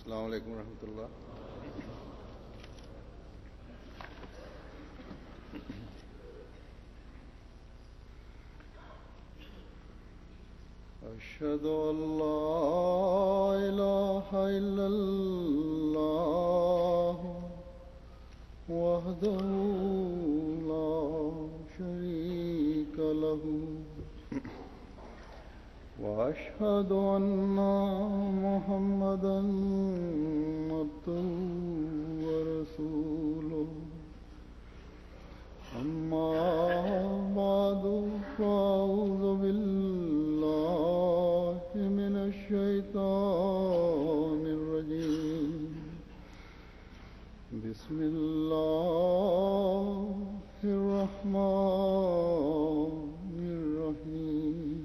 السلام علیکم ورحمۃ اللہ. اشہد ان لا الہ الا اللہ وحدہ لا شریک لہ واشہد ان محمدا عبدہ ورسولہ. اما بعد فاعوذ باللہ من الشیطان الرجیم. بسم اللہ الرحمن الرحیم.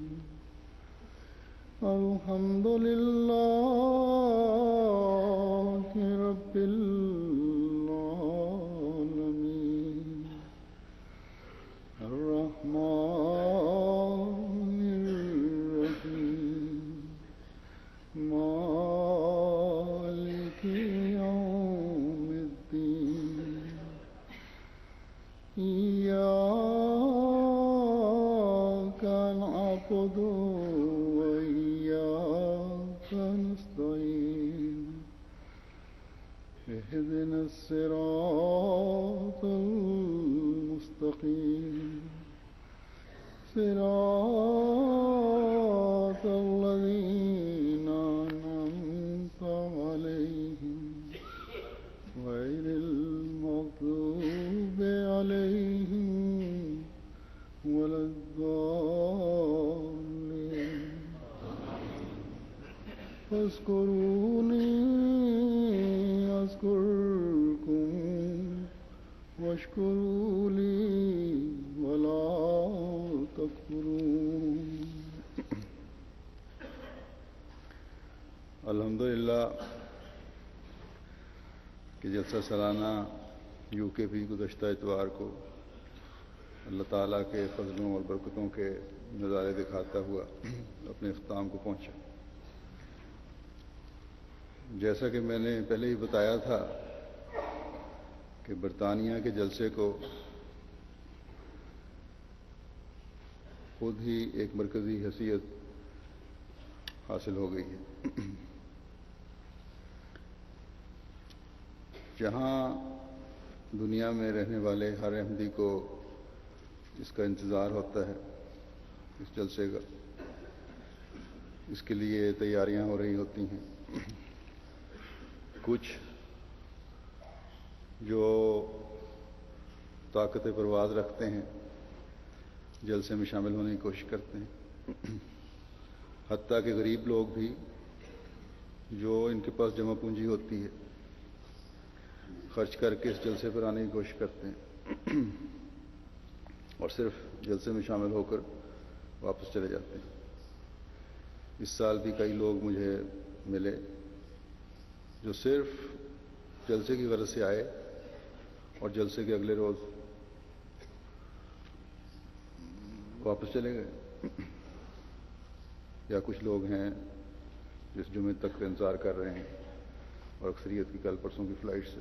الحمد للہ رب العالمین الرحمن الرحیم مالک یوم الدین. ایاک نعبد اهدنا الصراط المستقيم صراط الذين أنعمت عليهم غير المغضوب عليهم ولا الضالين. فاذكروني اذکرکم واشکروا لی ولا تکفرون. الحمدللہ کہ جلسہ سالانہ UKP گزشتہ اتوار کو اللہ تعالیٰ کے فضلوں اور برکتوں کے نظارے دکھاتا ہوا اپنے اختتام کو پہنچا. جیسا کہ میں نے پہلے ہی بتایا تھا کہ برطانیہ کے جلسے کو خود ہی ایک مرکزی حیثیت حاصل ہو گئی ہے. جہاں دنیا میں رہنے والے ہر احمدی کو اس کا انتظار ہوتا ہے، اس جلسے کا، اس کے لیے تیاریاں ہو رہی ہوتی ہیں. کچھ جو طاقت پرواز رکھتے ہیں جلسے میں شامل ہونے کی کوشش کرتے ہیں، حتیٰ کہ غریب لوگ بھی جو ان کے پاس جمع پونجی ہوتی ہے خرچ کر کے اس جلسے پر آنے کی کوشش کرتے ہیں اور صرف جلسے میں شامل ہو کر واپس چلے جاتے ہیں. اس سال بھی کئی لوگ مجھے ملے جو صرف جلسے کی غرض سے آئے اور جلسے کے اگلے روز واپس چلے گئے. یا کچھ لوگ ہیں جس جمعے تک کا انتظار کر رہے ہیں اور اکثریت کی کل پرسوں کی فلائٹ سے.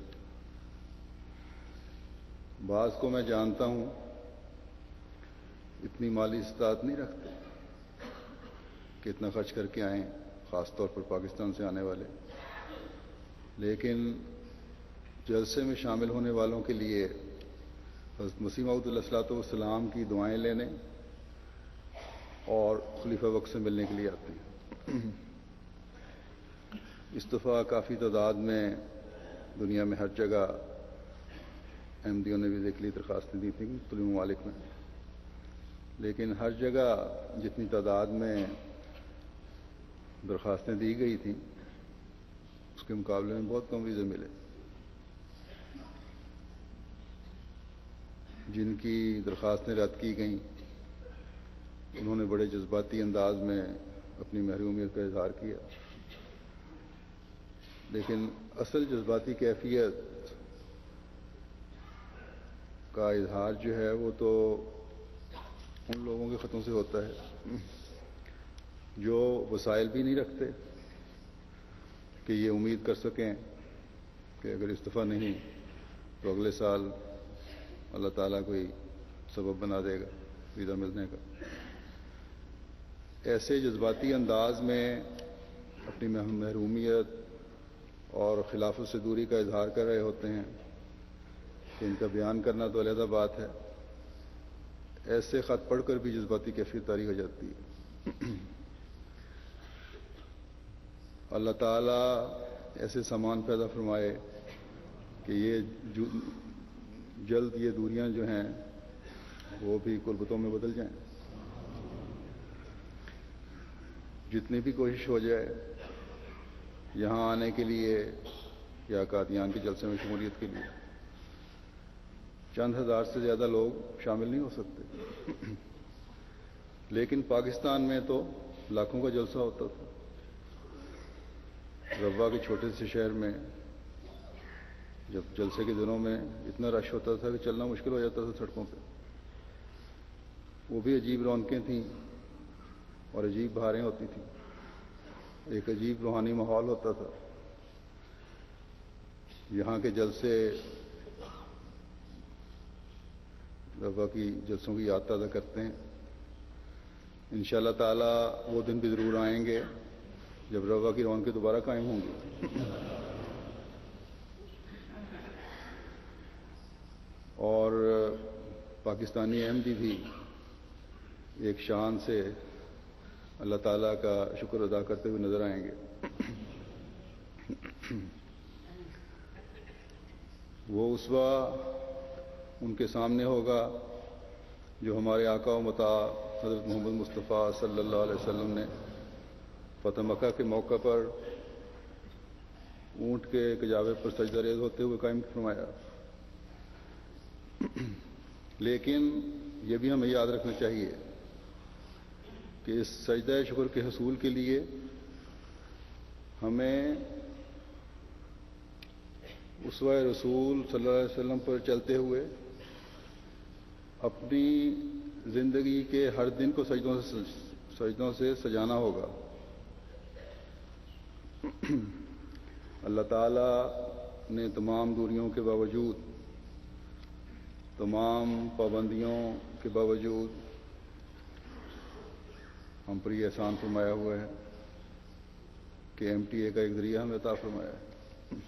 بعض کو میں جانتا ہوں اتنی مالی استطاعت نہیں رکھتے کہ اتنا خرچ کر کے آئیں، خاص طور پر پاکستان سے آنے والے. لیکن جلسے میں شامل ہونے والوں کے لیے حضرت مسیح موعود علیہ الصلوۃ والسلام کی دعائیں لینے اور خلیفہ وقت سے ملنے کے لیے آتے ہیں. اس دفعہ کافی تعداد میں دنیا میں ہر جگہ احمدیوں نے ویزے کے لیے درخواستیں دی تھیں مختلف ممالک میں، لیکن ہر جگہ جتنی تعداد میں درخواستیں دی گئی تھیں اس کے مقابلے میں بہت کم ویزے ملے. جن کی درخواستیں رد کی گئیں انہوں نے بڑے جذباتی انداز میں اپنی محرومیت کا اظہار کیا، لیکن اصل جذباتی کیفیت کا اظہار جو ہے وہ تو ان لوگوں کے خطوں سے ہوتا ہے جو وسائل بھی نہیں رکھتے کہ یہ امید کر سکیں کہ اگر اس دفعہ نہیں تو اگلے سال اللہ تعالیٰ کوئی سبب بنا دے گا ویزا ملنے کا. ایسے جذباتی انداز میں اپنی محرومیت اور خلافت سے دوری کا اظہار کر رہے ہوتے ہیں کہ ان کا بیان کرنا تو علیحدہ بات ہے. ایسے خط پڑھ کر بھی جذباتی کیفیت طاری ہو جاتی ہے. اللہ تعالیٰ ایسے سامان پیدا فرمائے کہ یہ جلد یہ دوریاں جو ہیں وہ بھی قربتوں میں بدل جائیں. جتنی بھی کوشش ہو جائے یہاں آنے کے لیے یا قادیان کے جلسے میں شمولیت کے لیے چند ہزار سے زیادہ لوگ شامل نہیں ہو سکتے، لیکن پاکستان میں تو لاکھوں کا جلسہ ہوتا تھا. روا کے چھوٹے سے شہر میں جب جلسے کے دنوں میں اتنا رش ہوتا تھا کہ چلنا مشکل ہو جاتا تھا سڑکوں پہ. وہ بھی عجیب رونقیں تھیں اور عجیب بہاریں ہوتی تھیں. ایک عجیب روحانی ماحول ہوتا تھا. یہاں کے جلسے روا کی جلسوں کی یاد تازہ کرتے ہیں. انشاءاللہ تعالی وہ دن بھی ضرور آئیں گے جب روا کی رونقیں دوبارہ قائم ہوں گی. اور پاکستانی احمدی بھی ایک شان سے اللہ تعالیٰ کا شکر ادا کرتے ہوئے نظر آئیں گے. وہ اسوہ ان کے سامنے ہوگا جو ہمارے آقا و مطاع حضرت محمد مصطفیٰ صلی اللہ علیہ وسلم نے فتح مکہ کے موقع پر اونٹ کے کجاوے پر سجدہ ریز ہوتے ہوئے قائم فرمایا. لیکن یہ بھی ہمیں یاد رکھنا چاہیے کہ اس سجدہ شکر کے حصول کے لیے ہمیں اسوہ رسول صلی اللہ علیہ وسلم پر چلتے ہوئے اپنی زندگی کے ہر دن کو سجدوں سے سجانا ہوگا. اللہ تعالیٰ نے تمام دوریوں کے باوجود، تمام پابندیوں کے باوجود ہم پر یہ احسان فرمایا ہوا ہے کہ ایم ٹی اے کا ایک ذریعہ ہمیں عطا فرمایا ہے،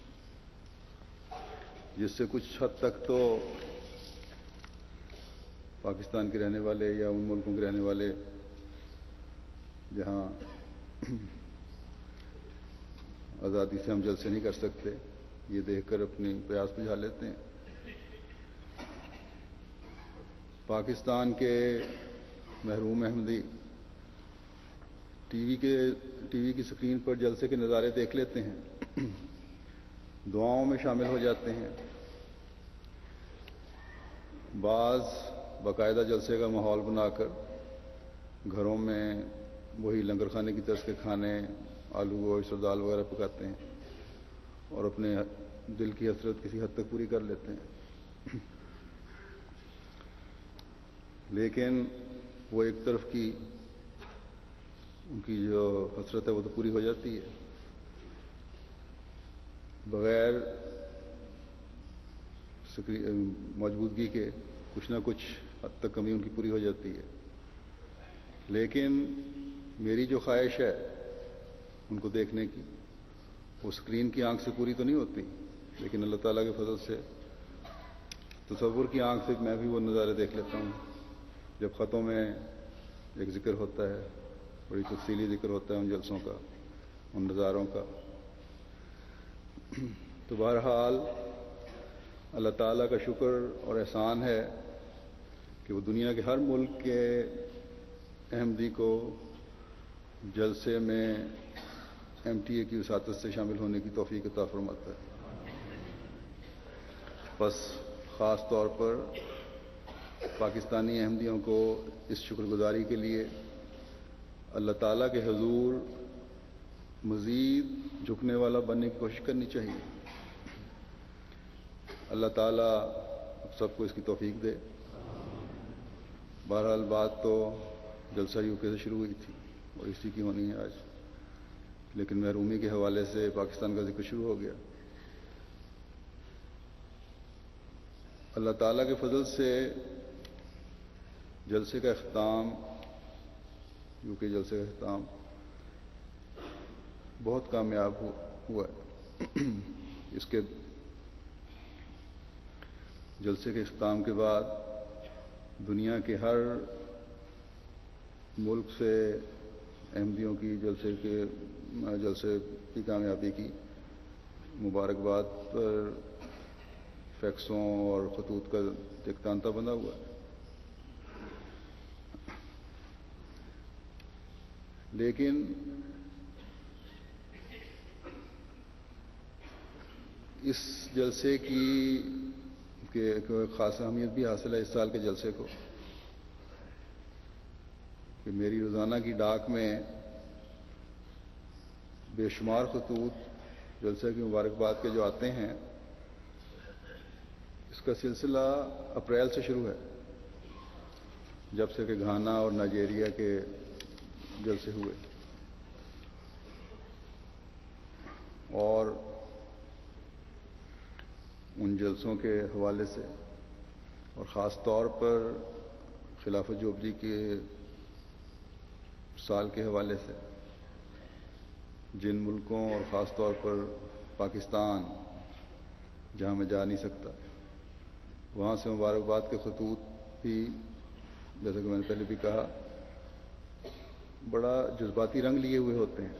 جس سے کچھ حد تک تو پاکستان کے رہنے والے یا ان ملکوں کے رہنے والے جہاں آزادی سے ہم جلسے نہیں کر سکتے، یہ دیکھ کر اپنی پیاس بجھا لیتے ہیں. پاکستان کے محروم احمدی ٹی وی کی سکرین پر جلسے کے نظارے دیکھ لیتے ہیں، دعاؤں میں شامل ہو جاتے ہیں. بعض باقاعدہ جلسے کا ماحول بنا کر گھروں میں وہی لنگر خانے کی طرز کے کھانے، آلو گوشت اور دال وغیرہ پکاتے ہیں اور اپنے دل کی حسرت کسی حد تک پوری کر لیتے ہیں. لیکن وہ ایک طرف کی ان کی جو حسرت ہے وہ تو پوری ہو جاتی ہے، بغیر موجودگی کے کچھ نہ کچھ حد تک کمی ان کی پوری ہو جاتی ہے. لیکن میری جو خواہش ہے ان کو دیکھنے کی، وہ اسکرین کی آنکھ سے پوری تو نہیں ہوتی، لیکن اللہ تعالیٰ کے فضل سے تصور کی آنکھ سے میں بھی وہ نظارے دیکھ لیتا ہوں. جب خطوں میں ایک ذکر ہوتا ہے، بڑی تفصیلی ذکر ہوتا ہے ان جلسوں کا، ان نظاروں کا. تو بہرحال اللہ تعالیٰ کا شکر اور احسان ہے کہ وہ دنیا کے ہر ملک کے احمدی کو جلسے میں ایم ٹی اے کی وساطت سے شامل ہونے کی توفیق عطا فرماتا ہے. بس خاص طور پر پاکستانی احمدیوں کو اس شکر گزاری کے لیے اللہ تعالیٰ کے حضور مزید جھکنے والا بننے کی کوشش کرنی چاہیے. اللہ تعالیٰ سب کو اس کی توفیق دے. بہرحال بات تو جلسہ یو کے سے شروع ہوئی تھی اور اسی کی ہونی ہے آج، لیکن محرومی کے حوالے سے پاکستان کا ذکر شروع ہو گیا. اللہ تعالیٰ کے فضل سے جلسے کا اختتام، یوکے جلسے کا اختتام بہت کامیاب ہوا ہے. اس کے جلسے کے اختتام کے بعد دنیا کے ہر ملک سے احمدیوں کی جلسے کی کامیابی کی مبارکباد پر فیکسوں اور خطوط کا ایک تانتا بنا ہوا ہے. لیکن اس جلسے کی خاص اہمیت بھی حاصل ہے اس سال کے جلسے کو کہ میری روزانہ کی ڈاک میں بے شمار خطوط جلسے کی مبارکباد کے جو آتے ہیں. اس کا سلسلہ اپریل سے شروع ہے، جب سے کہ گھانا اور نائجیریا کے جلسے ہوئے، اور ان جلسوں کے حوالے سے اور خاص طور پر خلافت جوبلی کے سال کے حوالے سے جن ملکوں اور خاص طور پر پاکستان جہاں میں جا نہیں سکتا، وہاں سے مبارکباد کے خطوط بھی جیسا کہ میں نے پہلے بھی کہا بڑا جذباتی رنگ لیے ہوئے ہوتے ہیں.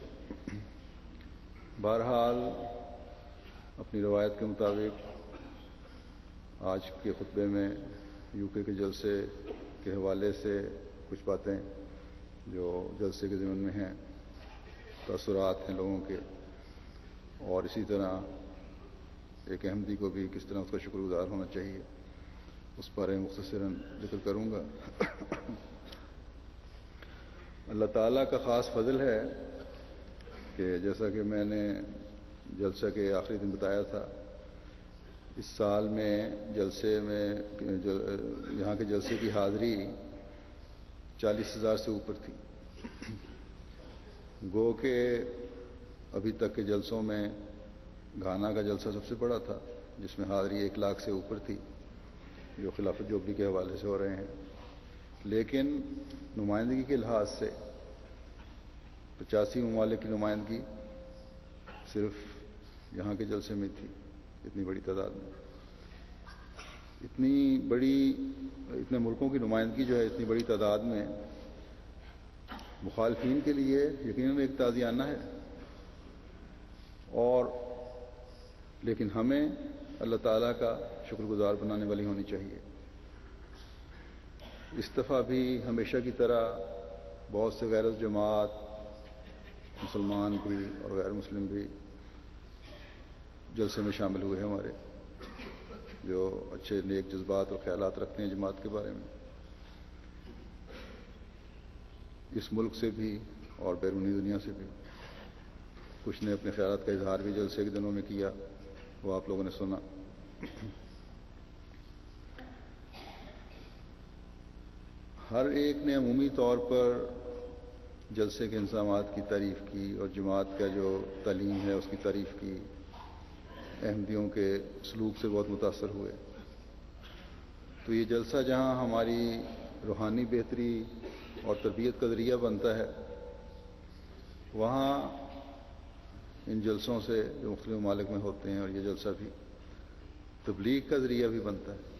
بہرحال اپنی روایت کے مطابق آج کے خطبے میں یوکے کے جلسے کے حوالے سے کچھ باتیں جو جلسے کے ضمن میں ہیں، تاثرات ہیں لوگوں کے، اور اسی طرح ایک احمدی کو بھی کس طرح اس کا شکر گزار ہونا چاہیے، اس بارے میں مختصراً ذکر کروں گا. اللہ تعالیٰ کا خاص فضل ہے کہ جیسا کہ میں نے جلسہ کے آخری دن بتایا تھا، اس سال میں جلسے میں یہاں کے جلسے کی حاضری 40,000 سے اوپر تھی. گو کہ ابھی تک کے جلسوں میں گھانا کا جلسہ سب سے بڑا تھا جس میں حاضری 1 لاکھ سے اوپر تھی جو خلافت جوبلی کے حوالے سے ہو رہے ہیں. لیکن نمائندگی کے لحاظ سے 85 ممالک کی نمائندگی صرف یہاں کے جلسے میں تھی. اتنی بڑی تعداد میں اتنے ملکوں کی نمائندگی جو ہے اتنی بڑی تعداد میں مخالفین کے لیے یقیناً ایک تعزیانہ ہے، اور لیکن ہمیں اللہ تعالیٰ کا شکر گزار بنانے والی ہونی چاہیے. اس دفعہ بھی ہمیشہ کی طرح بہت سے غیر جماعت مسلمان بھی اور غیر مسلم بھی جلسے میں شامل ہوئے ہیں ہمارے، جو اچھے نیک جذبات اور خیالات رکھتے ہیں جماعت کے بارے میں. اس ملک سے بھی اور بیرونی دنیا سے بھی کچھ نے اپنے خیالات کا اظہار بھی جلسے کے دنوں میں کیا، وہ آپ لوگوں نے سنا. ہر ایک نے عمومی طور پر جلسے کے انتظامات کی تعریف کی اور جماعت کا جو تعلیم ہے اس کی تعریف کی. احمدیوں کے سلوک سے بہت متاثر ہوئے. تو یہ جلسہ جہاں ہماری روحانی بہتری اور تربیت کا ذریعہ بنتا ہے، وہاں ان جلسوں سے جو مختلف ممالک میں ہوتے ہیں، اور یہ جلسہ بھی تبلیغ کا ذریعہ بھی بنتا ہے.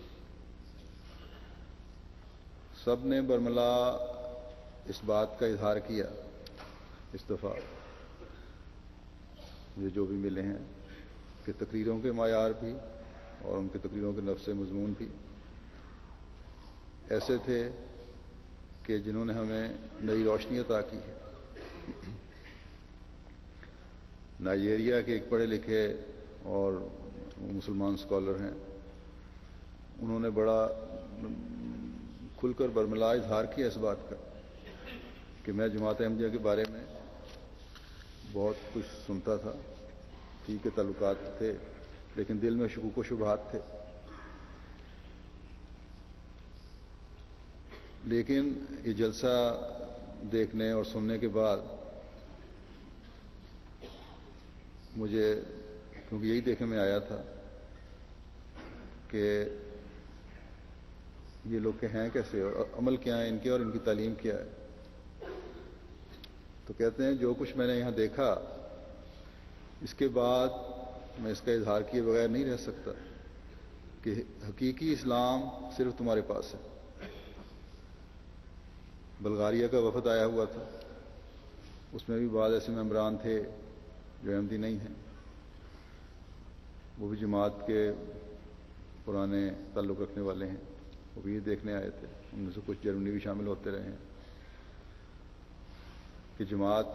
سب نے برملا اس بات کا اظہار کیا اس دفعہ یہ جو بھی ملے ہیں کہ تقریروں کے معیار بھی اور ان کی تقریروں کے نفس مضمون بھی ایسے تھے کہ جنہوں نے ہمیں نئی روشنی عطا کی ہے. نائجیریا کے ایک پڑھے لکھے اور مسلمان اسکالر ہیں، انہوں نے بڑا کھل کر برملا اظہار کیا اس بات کا کہ میں جماعت احمدیہ کے بارے میں بہت کچھ سنتا تھا، ٹھیک ہے تعلقات تھے، لیکن دل میں شکوک و شبہات تھے. لیکن یہ جلسہ دیکھنے اور سننے کے بعد مجھے کیونکہ یہی دیکھنے میں آیا تھا کہ یہ لوگ کہ ہیں کیسے اور عمل کیا ہے ان کے اور ان کی تعلیم کیا ہے. تو کہتے ہیں جو کچھ میں نے یہاں دیکھا اس کے بعد میں اس کا اظہار کیے بغیر نہیں رہ سکتا کہ حقیقی اسلام صرف تمہارے پاس ہے. بلغاریہ کا وفد آیا ہوا تھا، اس میں بھی بعض ایسے ممبران تھے جو احمدی نہیں ہیں، وہ بھی جماعت کے پرانے تعلق رکھنے والے ہیں، وہ بھی یہ دیکھنے آئے تھے. ان میں سے کچھ جرمنی بھی شامل ہوتے رہے ہیں کہ جماعت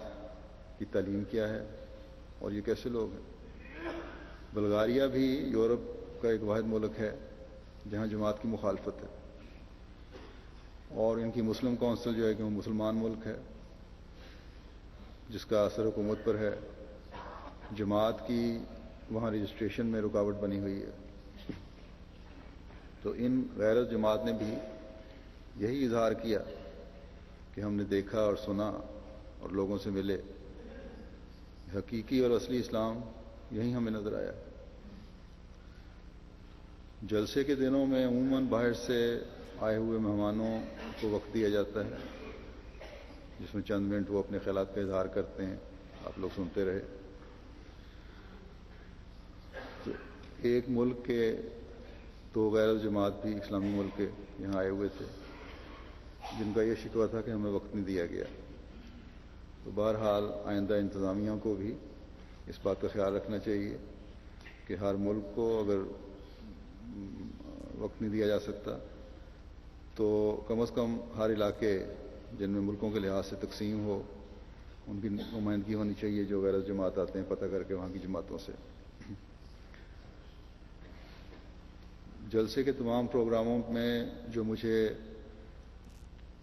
کی تعلیم کیا ہے اور یہ کیسے لوگ ہیں. بلغاریہ بھی یورپ کا ایک واحد ملک ہے جہاں جماعت کی مخالفت ہے، اور ان کی مسلم کونسل جو ہے کہ وہ مسلمان ملک ہے جس کا اثر حکومت پر ہے. جماعت کی وہاں رجسٹریشن میں رکاوٹ بنی ہوئی ہے. تو ان غیر جماعت نے بھی یہی اظہار کیا کہ ہم نے دیکھا اور سنا اور لوگوں سے ملے، حقیقی اور اصلی اسلام یہی ہمیں نظر آیا. جلسے کے دنوں میں عموماً باہر سے آئے ہوئے مہمانوں کو وقت دیا جاتا ہے جس میں چند منٹ وہ اپنے خیالات کا اظہار کرتے ہیں، آپ لوگ سنتے رہے. تو ایک ملک کے 2 غیر جماعت بھی اسلامی ملک کے یہاں آئے ہوئے تھے جن کا یہ شکوہ تھا کہ ہمیں وقت نہیں دیا گیا. تو بہرحال آئندہ انتظامیہ کو بھی اس بات کا خیال رکھنا چاہیے کہ ہر ملک کو اگر وقت نہیں دیا جا سکتا تو کم از کم ہر علاقے جن میں ملکوں کے لحاظ سے تقسیم ہو ان کی نمائندگی ہونی چاہیے جو غیر جماعت آتے ہیں پتہ کر کے وہاں کی جماعتوں سے. جلسے کے تمام پروگراموں میں جو مجھے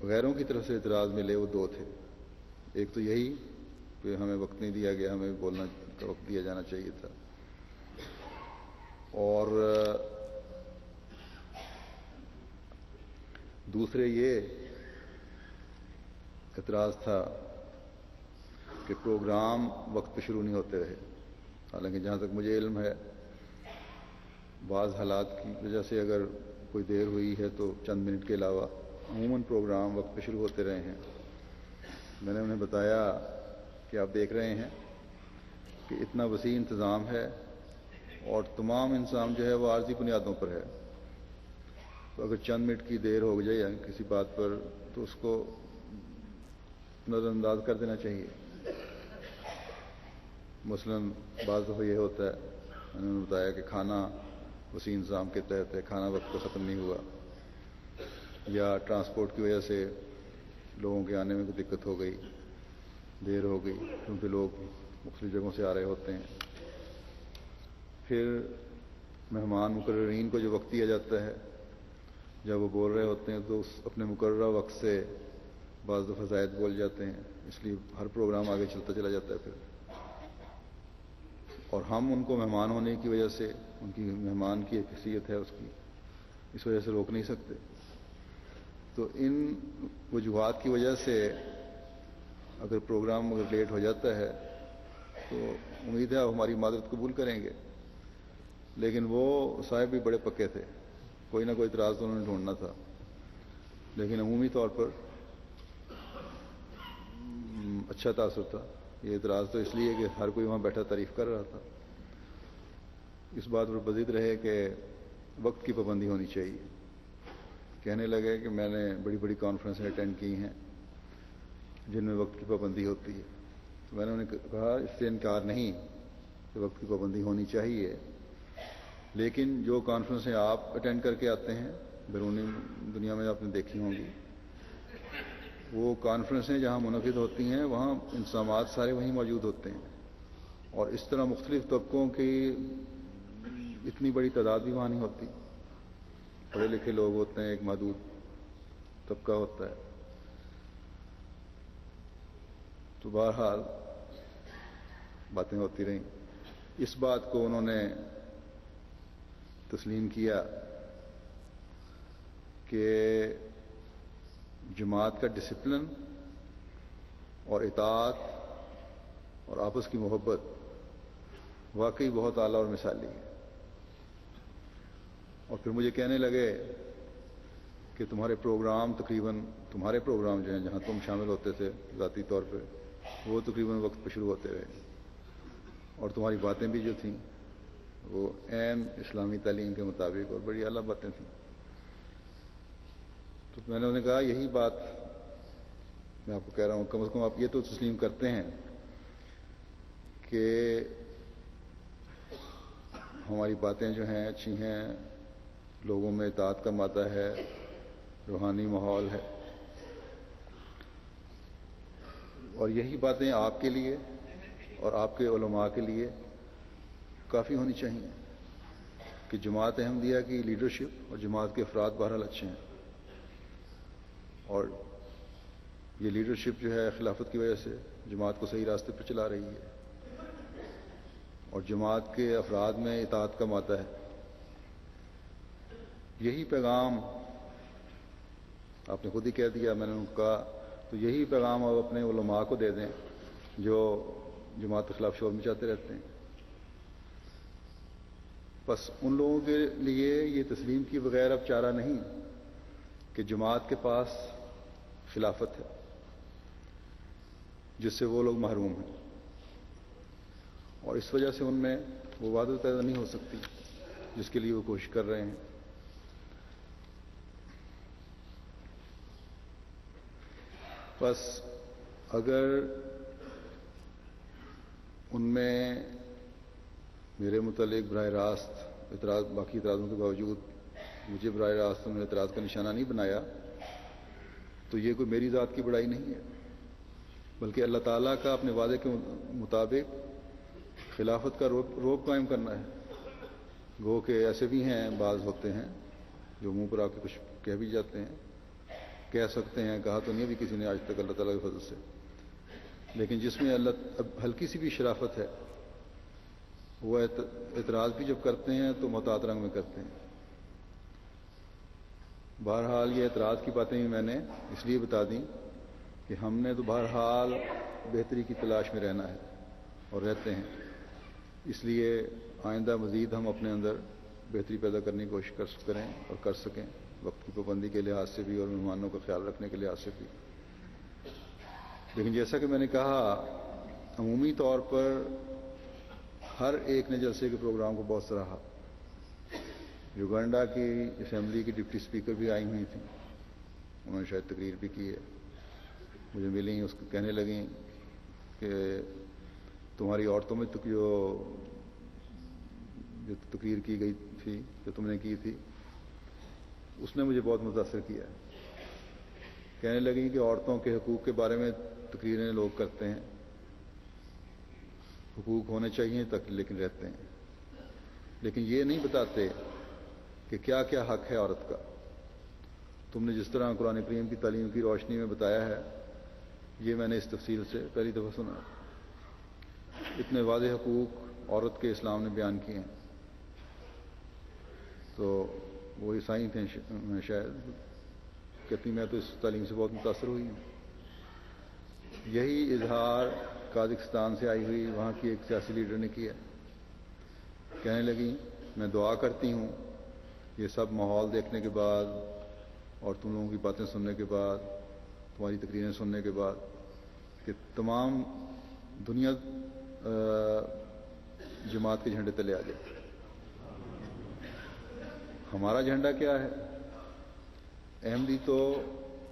غیروں کی طرف سے اعتراض ملے وہ 2 تھے. ایک تو یہی کہ ہمیں وقت نہیں دیا گیا، ہمیں بولنا کا وقت دیا جانا چاہیے تھا، اور دوسرے یہ اعتراض تھا کہ پروگرام وقت پہ شروع نہیں ہوتے رہے. حالانکہ جہاں تک مجھے علم ہے بعض حالات کی وجہ سے اگر کوئی دیر ہوئی ہے تو چند منٹ کے علاوہ عموماً پروگرام وقت پہ شروع ہوتے رہے ہیں. میں نے انہیں بتایا کہ آپ دیکھ رہے ہیں کہ اتنا وسیع انتظام ہے اور تمام انتظام جو ہے وہ عارضی بنیادوں پر ہے. تو اگر چند منٹ کی دیر ہو جائے کسی بات پر تو اس کو نظر انداز کر دینا چاہیے. مثلاً بعض دفعہ یہ ہوتا ہے، میں نے بتایا کہ کھانا وسیع انتظام کے تحت ہے، کھانا وقت پہ ختم نہیں ہوا، یا ٹرانسپورٹ کی وجہ سے لوگوں کے آنے میں کوئی دقت ہو گئی، دیر ہو گئی کیونکہ لوگ مختلف جگہوں سے آ رہے ہوتے ہیں. پھر مہمان مقررین کو جو وقت دیا جاتا ہے جب وہ بول رہے ہوتے ہیں تو اپنے مقررہ وقت سے بعض دفعہ زائد بول جاتے ہیں، اس لیے ہر پروگرام آگے چلتا چلا جاتا ہے. پھر اور ہم ان کو مہمان ہونے کی وجہ سے، ان کی مہمان کی ایک حیثیت ہے اس کی، اس وجہ سے روک نہیں سکتے. تو ان وجوہات کی وجہ سے اگر پروگرام اگر لیٹ ہو جاتا ہے تو امید ہے آپ ہماری معذرت قبول کریں گے. لیکن وہ صاحب بھی بڑے پکے تھے، کوئی نہ کوئی اعتراض تو انہوں نے ڈھونڈنا تھا. لیکن عمومی طور پر اچھا تاثر تھا. یہ اعتراض تو اس لیے کہ ہر کوئی وہاں بیٹھا تعریف کر رہا تھا. اس بات پر بزید رہے کہ وقت کی پابندی ہونی چاہیے. کہنے لگے کہ میں نے بڑی بڑی کانفرنسیں اٹینڈ کی ہیں جن میں وقت کی پابندی ہوتی ہے. تو میں نے انہیں کہا اس سے انکار نہیں کہ وقت کی پابندی ہونی چاہیے، لیکن جو کانفرنسیں آپ اٹینڈ کر کے آتے ہیں بیرونی دنیا میں آپ نے دیکھی ہوں گی، وہ کانفرنسیں جہاں منعقد ہوتی ہیں وہاں انتظامات سارے وہیں موجود ہوتے ہیں، اور اس طرح مختلف طبقوں کی اتنی بڑی تعداد بھی وہاں نہیں ہوتی. پڑھے لکھے لوگ ہوتے ہیں، ایک محدود طبقہ ہوتا ہے. تو بہرحال باتیں ہوتی رہیں. اس بات کو انہوں نے تسلیم کیا کہ جماعت کا ڈسپلن اور اطاعت اور آپس کی محبت واقعی بہت اعلیٰ اور مثالی ہے. اور پھر مجھے کہنے لگے کہ تمہارے پروگرام جو ہیں جہاں تم شامل ہوتے تھے ذاتی طور پہ، وہ تقریباً وقت پہ شروع ہوتے رہے، اور تمہاری باتیں بھی جو تھیں وہ عین اسلامی تعلیم کے مطابق اور بڑی اعلیٰ باتیں تھیں. تو میں نے انہیں کہا یہی بات میں آپ کو کہہ رہا ہوں، کم از کم آپ یہ تو تسلیم کرتے ہیں کہ ہماری باتیں جو ہیں اچھی ہیں، لوگوں میں اطاعت کا مادہ ہے، روحانی ماحول ہے، اور یہی باتیں آپ کے لیے اور آپ کے علماء کے لیے کافی ہونی چاہیے کہ جماعت احمدیہ کی لیڈرشپ اور جماعت کے افراد بہرحال اچھے ہیں، اور یہ لیڈرشپ جو ہے خلافت کی وجہ سے جماعت کو صحیح راستے پر چلا رہی ہے، اور جماعت کے افراد میں اطاعت کا مادہ ہے. یہی پیغام آپ نے خود ہی کہہ دیا، میں نے ان کو کہا تو یہی پیغام آپ اپنے علماء کو دے دیں جو جماعت کے خلاف شور مچاتے رہتے ہیں. بس ان لوگوں کے لیے یہ تسلیم کی بغیر اب چارہ نہیں کہ جماعت کے پاس خلافت ہے جس سے وہ لوگ محروم ہیں، اور اس وجہ سے ان میں وہ وحدت پیدا نہیں ہو سکتی جس کے لیے وہ کوشش کر رہے ہیں. بس اگر ان میں میرے متعلق براہ راست اعتراض، باقی اعتراضوں کے باوجود مجھے براہ راست انہوں نے اعتراض کا نشانہ نہیں بنایا، تو یہ کوئی میری ذات کی بڑائی نہیں ہے، بلکہ اللہ تعالیٰ کا اپنے وعدے کے مطابق خلافت کا روب قائم کرنا ہے. گو کہ ایسے بھی ہیں، بعض ہوتے ہیں جو منہ پر آ کے کچھ کہہ بھی جاتے ہیں، کہہ سکتے ہیں، کہا تو نہیں ابھی کسی نے آج تک اللہ تعالیٰ کے فضل سے، لیکن جس میں اب ہلکی سی بھی شرافت ہے وہ اعتراض بھی جب کرتے ہیں تو محتاط رنگ میں کرتے ہیں. بہرحال یہ اعتراض کی باتیں بھی میں نے اس لیے بتا دیں کہ ہم نے تو بہرحال بہتری کی تلاش میں رہنا ہے اور رہتے ہیں، اس لیے آئندہ مزید ہم اپنے اندر بہتری پیدا کرنے کی کوشش کریں اور کر سکیں، وقت کی پابندی کے لحاظ سے بھی اور مہمانوں کا خیال رکھنے کے لحاظ سے بھی. لیکن جیسا کہ میں نے کہا، عمومی طور پر ہر ایک نے جلسے کے پروگرام کو بہت سراہا. یوگنڈا کی اسمبلی کی ڈپٹی اسپیکر بھی آئی ہوئی تھیں، انہوں نے شاید تقریر بھی کی ہے، مجھے ملیں، اس کو کہنے لگیں کہ تمہاری عورتوں میں جو تقریر کی گئی تھی، جو تم نے کی تھی، اس نے مجھے بہت متاثر کیا. کہنے لگیں کہ عورتوں کے حقوق کے بارے میں تقریریں لوگ کرتے ہیں، حقوق ہونے چاہیے تک، لیکن رہتے ہیں، لیکن یہ نہیں بتاتے کہ کیا کیا حق ہے عورت کا. تم نے جس طرح قرآن کریم کی تعلیم کی روشنی میں بتایا ہے، یہ میں نے اس تفصیل سے پہلی دفعہ سنا. اتنے واضح حقوق عورت کے اسلام نے بیان کیے ہیں. تو وہ عیسائی تھے شاید، کہتی میں تو اس تعلیم سے بہت متاثر ہوئی ہوں. یہی اظہار قازقستان سے آئی ہوئی وہاں کی ایک سیاسی لیڈر نے کیا. کہنے لگی میں دعا کرتی ہوں یہ سب ماحول دیکھنے کے بعد اور تم لوگوں کی باتیں سننے کے بعد، تمہاری تقریریں سننے کے بعد، کہ تمام دنیا جماعت کے جھنڈے تلے آ جائے. ہمارا جھنڈا کیا ہے؟ احمدی تو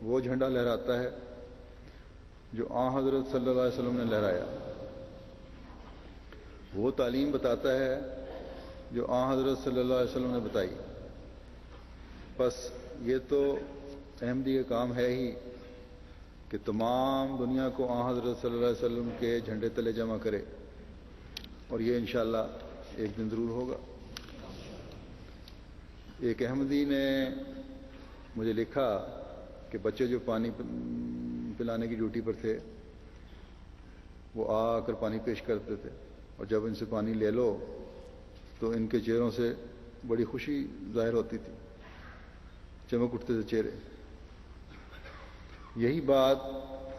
وہ جھنڈا لہراتا ہے جو حضرت صلی اللہ علیہ وسلم نے لہرایا، وہ تعلیم بتاتا ہے جو حضرت صلی اللہ علیہ وسلم نے بتائی. بس یہ تو احمدی کا کام ہے ہی کہ تمام دنیا کو حضرت صلی اللہ علیہ وسلم کے جھنڈے تلے جمع کرے، اور یہ انشاءاللہ ایک دن ضرور ہوگا. ایک احمدی نے مجھے لکھا کہ بچے جو پانی پلانے کی ڈیوٹی پر تھے وہ آ کر پانی پیش کرتے تھے، اور جب ان سے پانی لے لو تو ان کے چہروں سے بڑی خوشی ظاہر ہوتی تھی، چمک اٹھتے تھے چہرے. یہی بات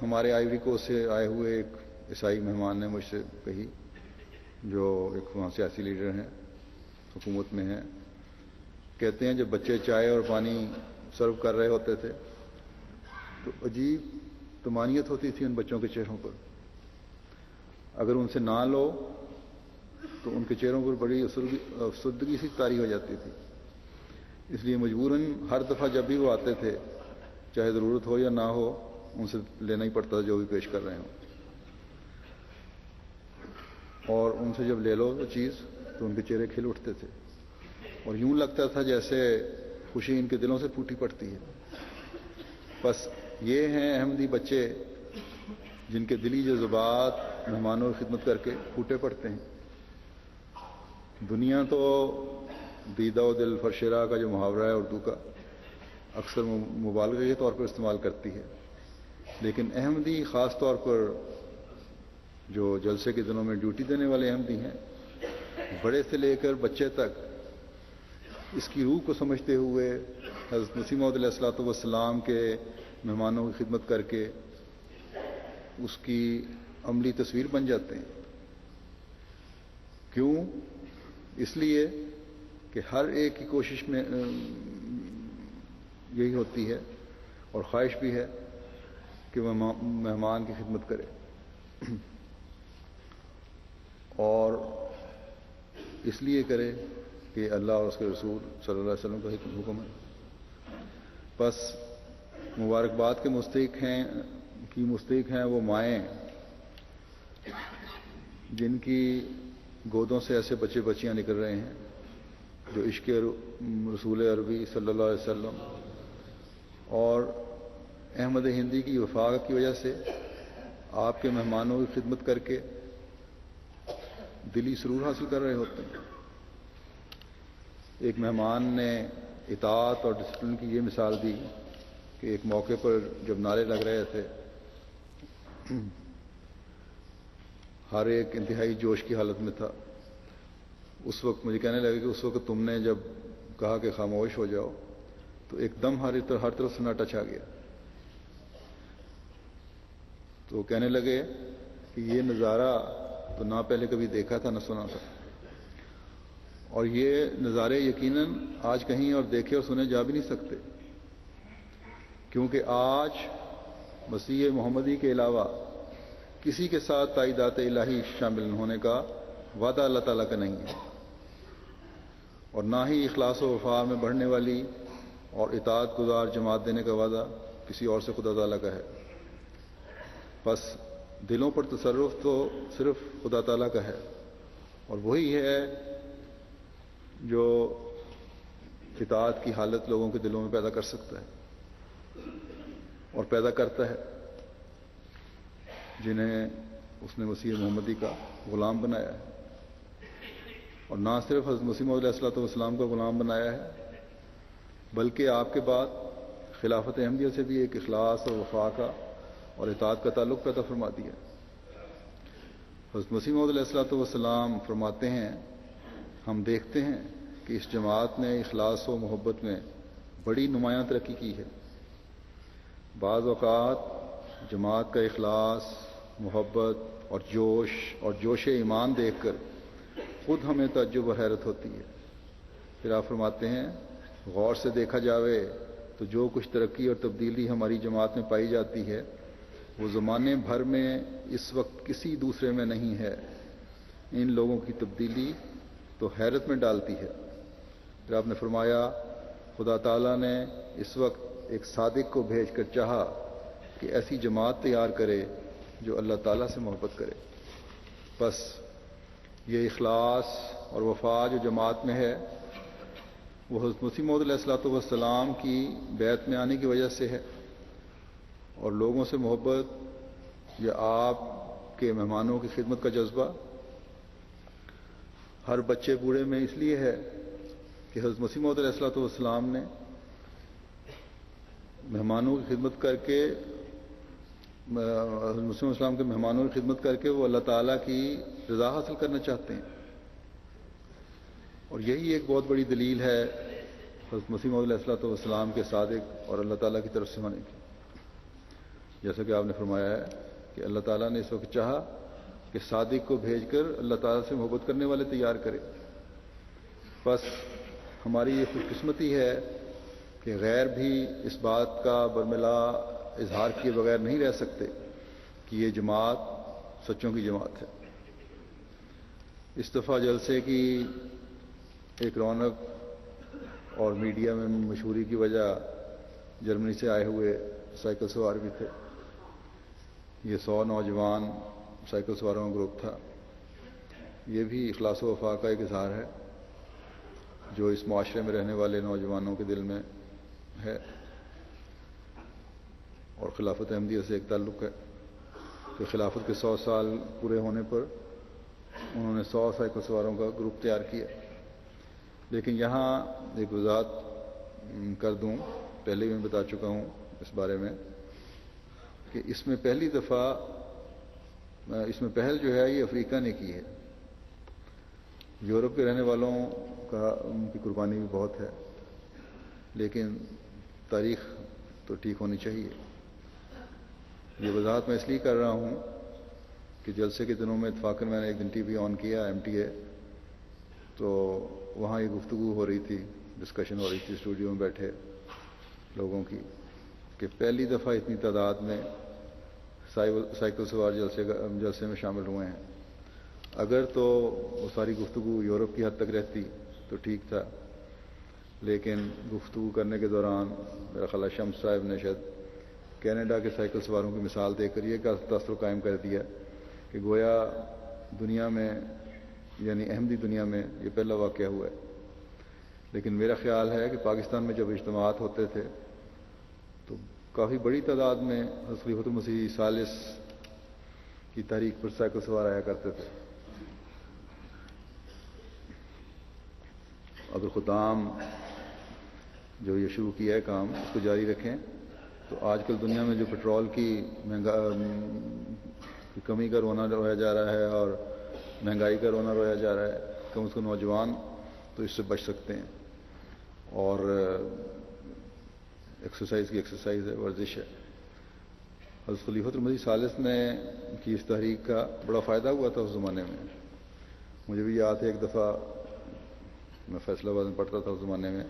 ہمارے آئیوری کوسٹ سے آئے ہوئے ایک عیسائی مہمان نے مجھ سے کہی جو ایک وہاں سیاسی لیڈر ہیں، حکومت میں ہیں، کہتے ہیں جب بچے چائے اور پانی سرو کر رہے ہوتے تھے تو عجیب طمانینت ہوتی تھی ان بچوں کے چہروں پر. اگر ان سے نہ لو تو ان کے چہروں پر بڑی افسردگی سی طاری ہو جاتی تھی. اس لیے مجبوراً ہر دفعہ جب بھی وہ آتے تھے، چاہے ضرورت ہو یا نہ ہو، ان سے لینا ہی پڑتا تھا جو بھی پیش کر رہے ہوں. اور ان سے جب لے لو وہ چیز تو ان کے چہرے کھل اٹھتے تھے اور یوں لگتا تھا جیسے خوشی ان کے دلوں سے پھوٹی پڑتی ہے. بس یہ ہیں احمدی بچے جن کے دلی جذبات مہمانوں کی خدمت کر کے پھوٹے پڑتے ہیں. دنیا تو دیدہ و دل فرشرا کا جو محاورہ ہے اردو کا، اکثر مبالغے کے طور پر استعمال کرتی ہے، لیکن احمدی خاص طور پر جو جلسے کے دنوں میں ڈیوٹی دینے والے احمدی ہیں، بڑے سے لے کر بچے تک اس کی روح کو سمجھتے ہوئے حضرت مسیح موعود علیہ الصلوۃ والسلام کے مہمانوں کی خدمت کر کے اس کی عملی تصویر بن جاتے ہیں. کیوں؟ اس لیے کہ ہر ایک کی کوشش میں یہی ہوتی ہے اور خواہش بھی ہے کہ وہ مہمان کی خدمت کرے، اور اس لیے کرے کہ اللہ اور اس کے رسول صلی اللہ علیہ وسلم کا حکم ہے. بس مبارکباد کے مستحق ہیں وہ مائیں جن کی گودوں سے ایسے بچے بچیاں نکل رہے ہیں جو عشق رسول عربی صلی اللہ علیہ وسلم اور احمد ہندی کی وفاق کی وجہ سے آپ کے مہمانوں کی خدمت کر کے دلی سرور حاصل کر رہے ہوتے ہیں. ایک مہمان نے اطاعت اور ڈسپلن کی یہ مثال دی کہ ایک موقع پر جب نعرے لگ رہے تھے، ہر ایک انتہائی جوش کی حالت میں تھا. اس وقت مجھے کہنے لگے کہ اس وقت تم نے جب کہا کہ خاموش ہو جاؤ تو ایک دم ہر طرف سناٹا چھا گیا. تو کہنے لگے کہ یہ نظارہ تو نہ پہلے کبھی دیکھا تھا نہ سنا تھا، اور یہ نظارے یقیناً آج کہیں اور دیکھے اور سنے جا بھی نہیں سکتے، کیونکہ آج مسیح محمدی کے علاوہ کسی کے ساتھ تائیدات الہی شامل ہونے کا وعدہ اللہ تعالیٰ کا نہیں ہے، اور نہ ہی اخلاص و وفا میں بڑھنے والی اور اطاعت گزار جماعت دینے کا وعدہ کسی اور سے خدا تعالیٰ کا ہے. بس دلوں پر تصرف تو صرف خدا تعالیٰ کا ہے، اور وہی ہے جو اطاعت کی حالت لوگوں کے دلوں میں پیدا کر سکتا ہے اور پیدا کرتا ہے، جنہیں اس نے مسیح محمدی کا غلام بنایا ہے. اور نہ صرف حضرت مسیح موعود علیہ الصلوۃ والسلام کا غلام بنایا ہے، بلکہ آپ کے بعد خلافت احمدیہ سے بھی ایک اخلاص اور وفا کا اور اطاعت کا تعلق پیدا فرما دیا. حضرت مسیح موعود علیہ الصلوۃ والسلام فرماتے ہیں، ہم دیکھتے ہیں کہ اس جماعت نے اخلاص و محبت میں بڑی نمایاں ترقی کی ہے. بعض اوقات جماعت کا اخلاص، محبت اور جوش ایمان دیکھ کر خود ہمیں تعجب و حیرت ہوتی ہے. پھر آپ فرماتے ہیں، غور سے دیکھا جاوے تو جو کچھ ترقی اور تبدیلی ہماری جماعت میں پائی جاتی ہے وہ زمانے بھر میں اس وقت کسی دوسرے میں نہیں ہے. ان لوگوں کی تبدیلی تو حیرت میں ڈالتی ہے. پھر آپ نے فرمایا، خدا تعالیٰ نے اس وقت ایک صادق کو بھیج کر چاہا کہ ایسی جماعت تیار کرے جو اللہ تعالیٰ سے محبت کرے. بس یہ اخلاص اور وفا جو جماعت میں ہے وہ حضرت مسیح موعود علیہ الصلوۃ والسلام کی بیعت میں آنے کی وجہ سے ہے، اور لوگوں سے محبت یا آپ کے مہمانوں کی خدمت کا جذبہ ہر بچے بوڑھے میں اس لیے ہے کہ حضرت مسیح موعود علیہ الصلوۃ والسلام نے مہمانوں کی خدمت کر کے حضرت مسیح السلام کے مہمانوں کی خدمت کر کے وہ اللہ تعالیٰ کی رضا حاصل کرنا چاہتے ہیں. اور یہی ایک بہت بڑی دلیل ہے حضرت مسیح موعود علیہ الصلوۃ والسلام کے صادق اور اللہ تعالیٰ کی طرف سے ہونے کی. جیسا کہ آپ نے فرمایا ہے کہ اللہ تعالیٰ نے اس وقت چاہا کہ کہ صادق کو بھیج کر اللہ تعالیٰ سے محبت کرنے والے تیار کرے. بس ہماری یہ خوش قسمتی ہے کہ غیر بھی اس بات کا برملا اظہار کیے بغیر نہیں رہ سکتے کہ یہ جماعت سچوں کی جماعت ہے. اس دفعہ جلسے کی ایک رونق اور میڈیا میں مشہوری کی وجہ جرمنی سے آئے ہوئے سائیکل سوار بھی تھے. یہ 100 نوجوان سائیکل سواروں کا گروپ تھا. یہ بھی اخلاص و وفا کا ایک اظہار ہے جو اس معاشرے میں رہنے والے نوجوانوں کے دل میں ہے اور خلافت احمدیہ سے ایک تعلق ہے کہ خلافت کے 100 سال پورے ہونے پر انہوں نے 100 سائیکل سواروں کا گروپ تیار کیا. لیکن یہاں ایک وضاحت کر دوں، پہلے بھی میں بتا چکا ہوں اس بارے میں کہ اس میں پہلی دفعہ اس میں پہل جو ہے یہ افریقہ نے کی ہے. یورپ کے رہنے والوں کا ان کی قربانی بھی بہت ہے، لیکن تاریخ تو ٹھیک ہونی چاہیے. یہ وضاحت میں اس لیے کر رہا ہوں کہ جلسے کے دنوں میں اتفاقاً میں نے ایک دن ٹی وی آن کیا MTA، تو وہاں یہ گفتگو ہو رہی تھی، ڈسکشن ہو رہی تھی اسٹوڈیو میں بیٹھے لوگوں کی کہ پہلی دفعہ اتنی تعداد میں سائیکل سوار جلسے میں شامل ہوئے ہیں. اگر تو وہ ساری گفتگو یورپ کی حد تک رہتی تو ٹھیک تھا، لیکن گفتگو کرنے کے دوران میرا خیال شمس صاحب نے شاید کینیڈا کے سائیکل سواروں کی مثال دے کر یہ تاثر قائم کر دیا کہ گویا دنیا میں یعنی احمدی دنیا میں یہ پہلا واقعہ ہوا ہے. لیکن میرا خیال ہے کہ پاکستان میں جب اجتماعات ہوتے تھے تو کافی بڑی تعداد میں خلیفۃ المسیح ثالث کی تحریک پر سائیکل سوار آیا کرتے تھے. اگر خدام جو یہ شروع کیا ہے کام اس کو جاری رکھیں تو آج کل دنیا میں جو پٹرول کی کمی کا رونا رویا جا رہا ہے اور مہنگائی کا رونا رویا جا رہا ہے، کم از کم نوجوان تو اس سے بچ سکتے ہیں. اور ایکسرسائز کی ایکسرسائز ہے، ورزش ہے. حضرت خلیفۃ المسیح ثالث نے کی اس تحریک کا بڑا فائدہ ہوا تھا اس زمانے میں. مجھے بھی یاد ہے ایک دفعہ میں فیصلہ آباد میں پڑھتا تھا، اس زمانے میں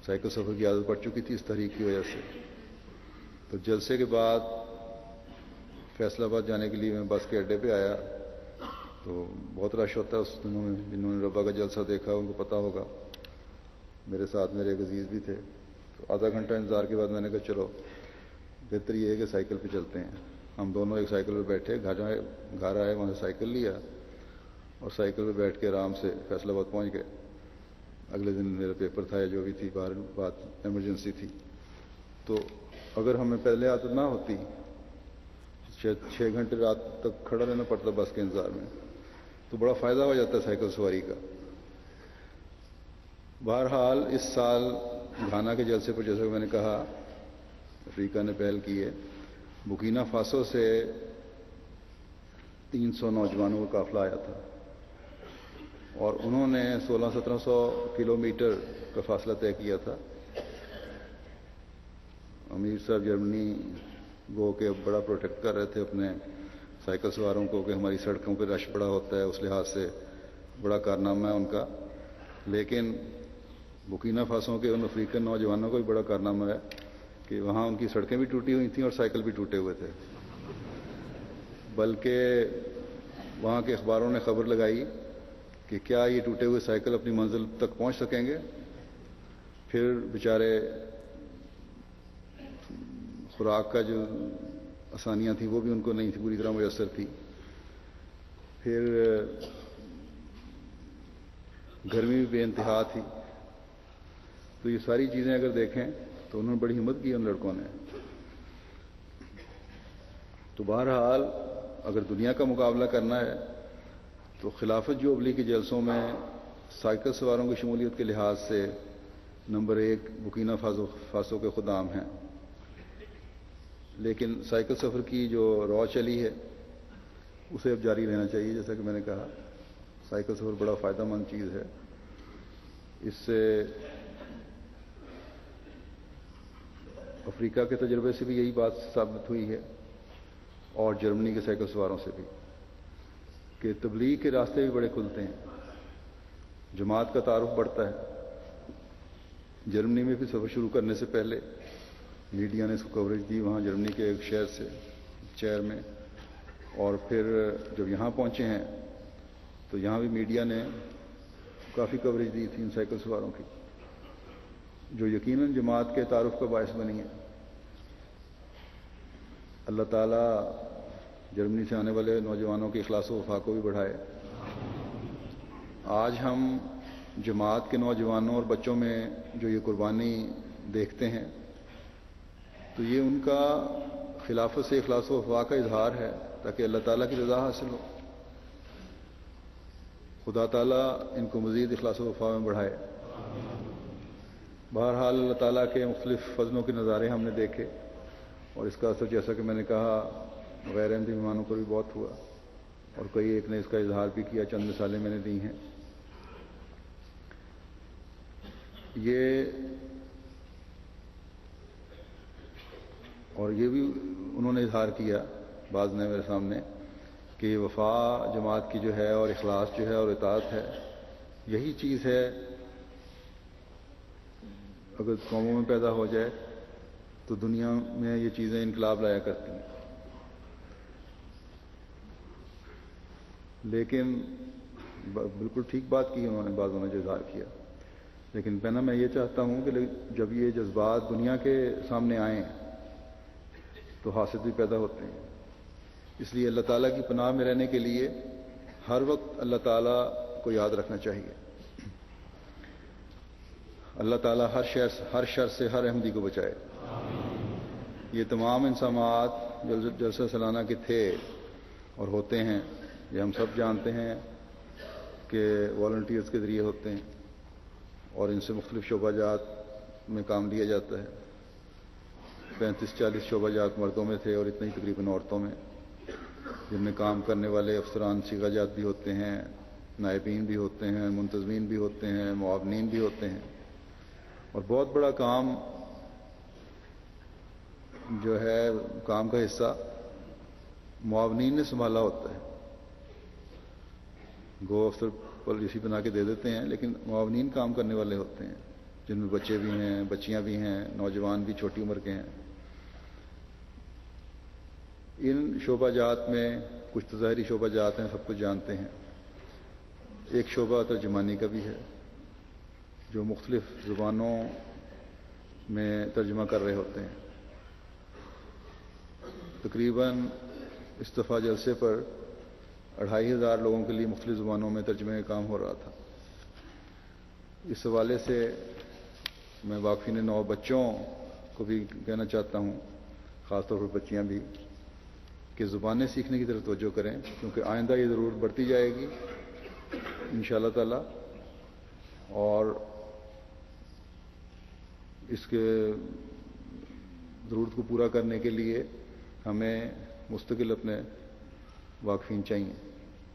سائیکل سفر کی عادت پڑ چکی تھی اس تحریک کی وجہ سے. تو جلسے کے بعد فیصلہ آباد جانے کے لیے میں بس کے اڈے پہ آیا تو بہت رش ہوتا ہے اس دنوں میں. جنہوں نے ربا کا جلسہ دیکھا ان کو پتہ ہوگا. میرے ساتھ میرے ایک عزیز بھی تھے. تو آدھا گھنٹہ انتظار کے بعد میں نے کہا چلو بہتر یہ ہے کہ سائیکل پہ چلتے ہیں. ہم دونوں ایک سائیکل پہ بیٹھے، گھر آئے، وہاں سے سائیکل لیا اور سائیکل پہ بیٹھ کے آرام سے فیصل آباد پہنچ گئے. اگلے دن میرا پیپر تھا یا جو بھی تھی، باہر بات ایمرجنسی تھی. تو اگر ہمیں پہلے عادت نہ ہوتی 6 گھنٹے رات تک کھڑا رہنا پڑتا بس کے انتظار میں، تو بڑا فائدہ ہو جاتا ہے سائیکل سواری کا. بہرحال اس سال گھانا کے جلسے پر جیسے میں نے کہا افریقہ نے پہل کی ہے. بکینا فاسو سے 300 نوجوانوں کا قافلہ آیا تھا اور انہوں نے 1600-1700 کلومیٹر کا فاصلہ طے کیا تھا. امیر صاحب جرمنی گو کہ بڑا پروٹیکٹ کر رہے تھے اپنے سائیکل سواروں کو کہ ہماری سڑکوں پہ رش بڑا ہوتا ہے، اس لحاظ سے بڑا کارنامہ ہے ان کا. لیکن بکینا فاسو کے ان افریقن نوجوانوں کا بھی بڑا کارنامہ ہے کہ وہاں ان کی سڑکیں بھی ٹوٹی ہوئی تھیں اور سائیکل بھی ٹوٹے ہوئے تھے. بلکہ وہاں کے اخباروں نے خبر لگائی کہ کیا یہ ٹوٹے ہوئے سائیکل اپنی منزل تک پہنچ سکیں گے. پھر بیچارے خوراک کا جو آسانیاں تھیں وہ بھی ان کو نہیں تھی پوری طرح میسر تھی. پھر گرمی بھی بے انتہا تھی. تو یہ ساری چیزیں اگر دیکھیں تو انہوں نے بڑی ہمت کی ان لڑکوں نے. تو بہرحال اگر دنیا کا مقابلہ کرنا ہے تو خلافت جوبلی کے جلسوں میں سائیکل سواروں کی شمولیت کے لحاظ سے نمبر 1 بکینا فاسو کے خدام ہیں. لیکن سائیکل سفر کی جو رو چلی ہے اسے اب جاری رہنا چاہیے. جیسا کہ میں نے کہا سائیکل سفر بڑا فائدہ مند چیز ہے. اس سے افریقہ کے تجربے سے بھی یہی بات ثابت ہوئی ہے اور جرمنی کے سائیکل سواروں سے بھی. کہ تبلیغ کے راستے بھی بڑے کھلتے ہیں، جماعت کا تعارف بڑھتا ہے۔ جرمنی میں بھی سفر شروع کرنے سے پہلے میڈیا نے اس کو کوریج دی، وہاں جرمنی کے ایک شہر سے شہر میں، اور پھر جب یہاں پہنچے ہیں تو یہاں بھی میڈیا نے کافی کوریج دی تھی ان سائیکل سواروں کی، جو یقیناً جماعت کے تعارف کا باعث بنی ہے۔ اللہ تعالیٰ جرمنی سے آنے والے نوجوانوں کے اخلاص و وفا کو بھی بڑھائے۔ آج ہم جماعت کے نوجوانوں اور بچوں میں جو یہ قربانی دیکھتے ہیں تو یہ ان کا خلافت سے اخلاص و وفا کا اظہار ہے تاکہ اللہ تعالیٰ کی رضا حاصل ہو۔ خدا تعالیٰ ان کو مزید اخلاص و وفا میں بڑھائے۔ بہرحال اللہ تعالیٰ کے مختلف فضلوں کے نظارے ہم نے دیکھے، اور اس کا اثر جیسا کہ میں نے کہا غیر احمدی مہمانوں کو بھی بہت ہوا، اور کئی ایک نے اس کا اظہار بھی کیا۔ چند مثالیں میں نے دی ہیں۔ یہ بھی انہوں نے اظہار کیا بعض نے میرے سامنے کہ وفا جماعت کی جو ہے اور اخلاص جو ہے اور اطاعت ہے، یہی چیز ہے اگر قوموں میں پیدا ہو جائے تو دنیا میں یہ چیزیں انقلاب لایا کرتی ہیں۔ لیکن بالکل ٹھیک بات کی انہوں نے، بعضوں نے جو اظہار کیا، لیکن پہنا میں یہ چاہتا ہوں کہ جب یہ جذبات دنیا کے سامنے آئیں تو حاسد بھی پیدا ہوتے ہیں۔ اس لیے اللہ تعالیٰ کی پناہ میں رہنے کے لیے ہر وقت اللہ تعالیٰ کو یاد رکھنا چاہیے۔ اللہ تعالیٰ ہر شر سے ہر احمدی کو بچائے۔ یہ تمام انسامات جلسہ سالانہ کے تھے اور ہوتے ہیں، یہ ہم سب جانتے ہیں کہ والنٹیئرز کے ذریعے ہوتے ہیں، اور ان سے مختلف شعبہ جات میں کام لیا جاتا ہے۔ 35-40 شعبہ جات مردوں میں تھے اور اتنے ہی تقریباً عورتوں میں، جن میں کام کرنے والے افسران صیغہ جات بھی ہوتے ہیں، نائبین بھی ہوتے ہیں، منتظمین بھی ہوتے ہیں، معاونین بھی ہوتے ہیں، اور بہت بڑا کام جو ہے کام کا حصہ معاونین نے سنبھالا ہوتا ہے۔ گو افسر پالیسی بنا کے دے دیتے ہیں، لیکن معاونین کام کرنے والے ہوتے ہیں، جن میں بچے بھی ہیں، بچیاں بھی ہیں، نوجوان بھی چھوٹی عمر کے ہیں۔ ان شعبہ جات میں کچھ تو ظاہری شعبہ جات ہیں، سب کچھ جانتے ہیں۔ ایک شعبہ ترجمانی کا بھی ہے، جو مختلف زبانوں میں ترجمہ کر رہے ہوتے ہیں۔ تقریباً اس دفعہ جلسے پر 2500 لوگوں کے لیے مختلف زبانوں میں ترجمے کا کام ہو رہا تھا۔ اس حوالے سے میں واقفین نو بچوں کو بھی کہنا چاہتا ہوں، خاص طور پر بچیاں بھی، کہ زبانیں سیکھنے کی طرف توجہ کریں، کیونکہ آئندہ یہ ضرورت بڑھتی جائے گی انشاءاللہ تعالی، اور اس کے ضرورت کو پورا کرنے کے لیے ہمیں مستقل اپنے واقفین چاہیے،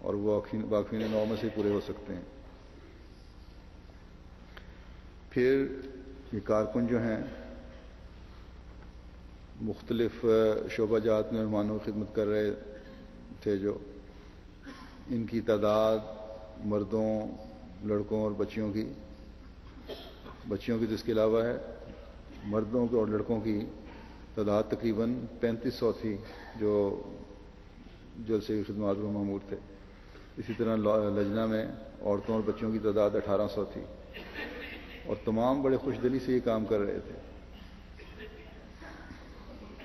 اور وہ واقفین نو میں سے پورے ہو سکتے ہیں۔ پھر یہ کارکن جو ہیں مختلف شعبہ جات میں مہمانوں کی خدمت کر رہے تھے، جو ان کی تعداد مردوں، لڑکوں اور بچیوں کی تو اس کے علاوہ ہے، مردوں اور لڑکوں کی تعداد تقریباً 3500 تھی جو جلسے کی خدمات میں مامور تھے۔ اسی طرح لجنہ میں عورتوں اور بچوں کی تعداد 1800 تھی، اور تمام بڑے خوش دلی سے یہ کام کر رہے تھے۔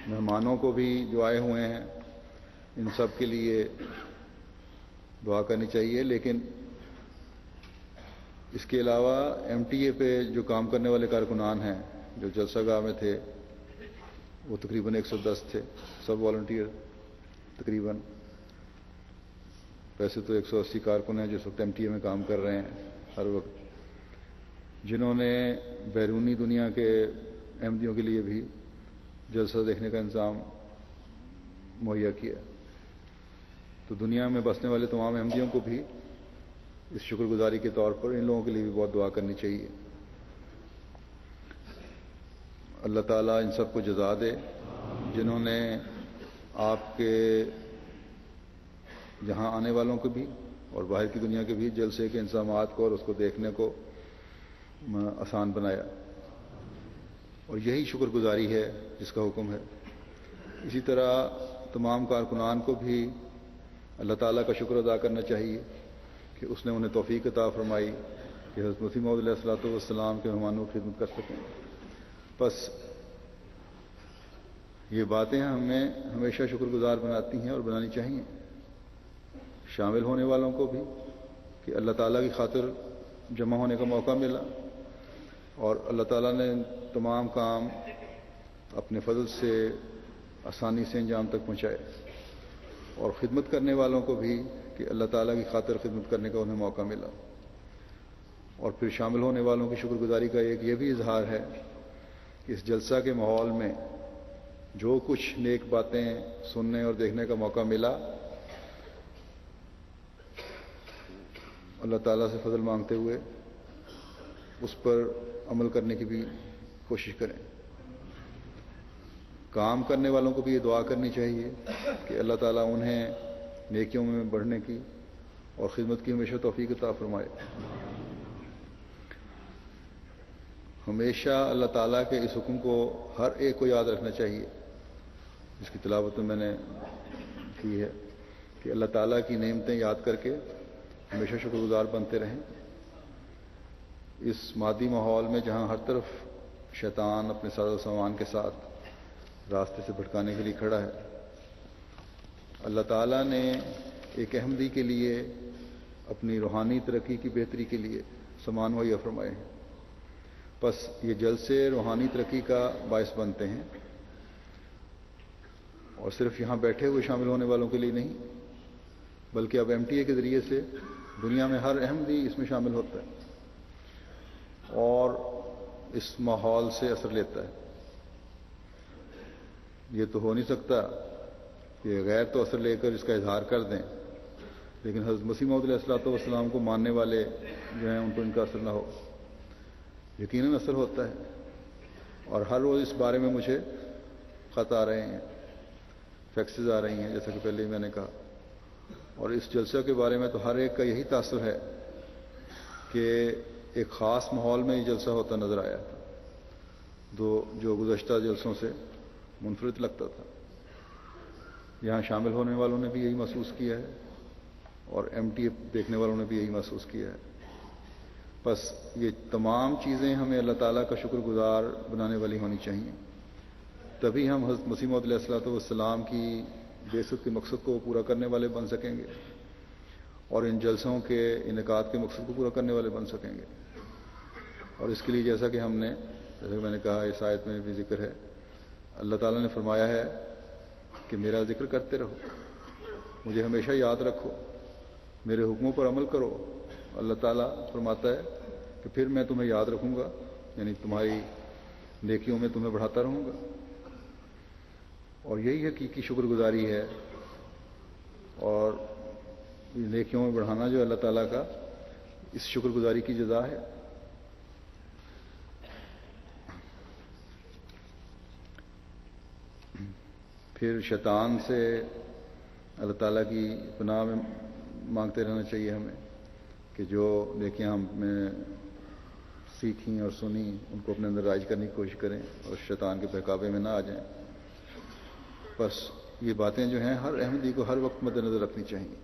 مہمانوں کو بھی جو آئے ہوئے ہیں ان سب کے لیے دعا کرنی چاہیے، لیکن اس کے علاوہ ایم ٹی اے پہ جو کام کرنے والے کارکنان ہیں جو جلسہ گاہ میں تھے وہ تقریباً 110 تھے، سب والنٹیئر تقریباً۔ ویسے تو 180 کارکن ہیں جو اس وقت ایم ٹی اے میں کام کر رہے ہیں ہر وقت، جنہوں نے بیرونی دنیا کے احمدیوں کے لیے بھی جلسہ دیکھنے کا انتظام مہیا کیا۔ تو دنیا میں بسنے والے تمام احمدیوں کو بھی اس شکر گزاری کے طور پر ان لوگوں کے لیے بھی بہت دعا کرنی چاہیے۔ اللہ تعالیٰ ان سب کو جزا دے جنہوں نے آپ کے جہاں آنے والوں کو بھی اور باہر کی دنیا کے بھی جلسے کے انتظامات کو اور اس کو دیکھنے کو آسان بنایا، اور یہی شکر گزاری ہے جس کا حکم ہے۔ اسی طرح تمام کارکنان کو بھی اللہ تعالیٰ کا شکر ادا کرنا چاہیے کہ اس نے انہیں توفیق عطا فرمائی کہ حضرت مسیح موعود علیہ الصلوۃ والسلام کے مہمانوں کی خدمت کر سکیں۔ بس یہ باتیں ہمیں ہمیشہ شکر گزار بناتی ہیں اور بنانی چاہیے، شامل ہونے والوں کو بھی کہ اللہ تعالیٰ کی خاطر جمع ہونے کا موقع ملا اور اللہ تعالیٰ نے تمام کام اپنے فضل سے آسانی سے انجام تک پہنچائے، اور خدمت کرنے والوں کو بھی کہ اللہ تعالیٰ کی خاطر خدمت کرنے کا انہیں موقع ملا۔ اور پھر شامل ہونے والوں کی شکر گزاری کا ایک یہ بھی اظہار ہے کہ اس جلسہ کے ماحول میں جو کچھ نیک باتیں سننے اور دیکھنے کا موقع ملا، اللہ تعالیٰ سے فضل مانگتے ہوئے اس پر عمل کرنے کی بھی کوشش کریں۔ کام کرنے والوں کو بھی یہ دعا کرنی چاہیے کہ اللہ تعالیٰ انہیں نیکیوں میں بڑھنے کی اور خدمت کی ہمیشہ توفیق عطا فرمائے۔ ہمیشہ اللہ تعالیٰ کے اس حکم کو ہر ایک کو یاد رکھنا چاہیے جس کی تلاوت میں نے کی ہے کہ اللہ تعالیٰ کی نعمتیں یاد کر کے ہمیشہ شکر گزار بنتے رہیں۔ اس مادی ماحول میں جہاں ہر طرف شیطان اپنے ساز و سامان کے ساتھ راستے سے بھٹکانے کے لیے کھڑا ہے، اللہ تعالیٰ نے ایک احمدی کے لیے اپنی روحانی ترقی کی بہتری کے لیے سامان مہیا فرمائے ہیں۔ بس یہ جلسے روحانی ترقی کا باعث بنتے ہیں، اور صرف یہاں بیٹھے ہوئے شامل ہونے والوں کے لیے نہیں، بلکہ اب MTA کے ذریعے سے دنیا میں ہر احمدی اس میں شامل ہوتا ہے اور اس ماحول سے اثر لیتا ہے۔ یہ تو ہو نہیں سکتا کہ غیر تو اثر لے کر اس کا اظہار کر دیں، لیکن حضرت مسیح موعود علیہ الصلوۃ والسلام کو ماننے والے جو ہیں ان کو ان کا اثر نہ ہو، یقیناً اثر ہوتا ہے۔ اور ہر روز اس بارے میں مجھے خط آ رہے ہیں، فیکسز آ رہی ہیں، جیسا کہ پہلے ہی میں نے کہا، اور اس جلسہ کے بارے میں تو ہر ایک کا یہی تاثر ہے کہ ایک خاص ماحول میں یہ جلسہ ہوتا نظر آیا تھا جو گزشتہ جلسوں سے منفرد لگتا تھا۔ یہاں شامل ہونے والوں نے بھی یہی محسوس کیا ہے اور MTA دیکھنے والوں نے بھی یہی محسوس کیا ہے۔ بس یہ تمام چیزیں ہمیں اللہ تعالیٰ کا شکر گزار بنانے والی ہونی چاہیے، تبھی ہم حضرت مسیح موعود علیہ الصلوۃ والسلام کی بعثت کے مقصد کو پورا کرنے والے بن سکیں گے اور ان جلسوں کے انعقاد کے مقصد کو پورا کرنے والے بن سکیں گے۔ اور اس کے لیے جیسا کہ میں نے کہا، اس آیت میں بھی ذکر ہے، اللہ تعالیٰ نے فرمایا ہے کہ میرا ذکر کرتے رہو، مجھے ہمیشہ یاد رکھو، میرے حکموں پر عمل کرو۔ اللہ تعالیٰ فرماتا ہے کہ پھر میں تمہیں یاد رکھوں گا، یعنی تمہاری نیکیوں میں تمہیں بڑھاتا رہوں گا۔ اور یہی حقیقی شکر گزاری ہے، اور نیکیوں میں بڑھانا جو اللہ تعالیٰ کا اس شکر گزاری کی جزا ہے۔ پھر شیطان سے اللہ تعالیٰ کی پناہ میں مانگتے رہنا چاہیے ہمیں کہ جو نیکیاں ہم نے سیکھیں اور سنی ان کو اپنے اندر رائج کرنے کی کوشش کریں اور شیطان کے بہکاوے میں نہ آ جائیں۔ بس یہ باتیں جو ہیں ہر احمدی کو ہر وقت مد نظر رکھنی چاہیے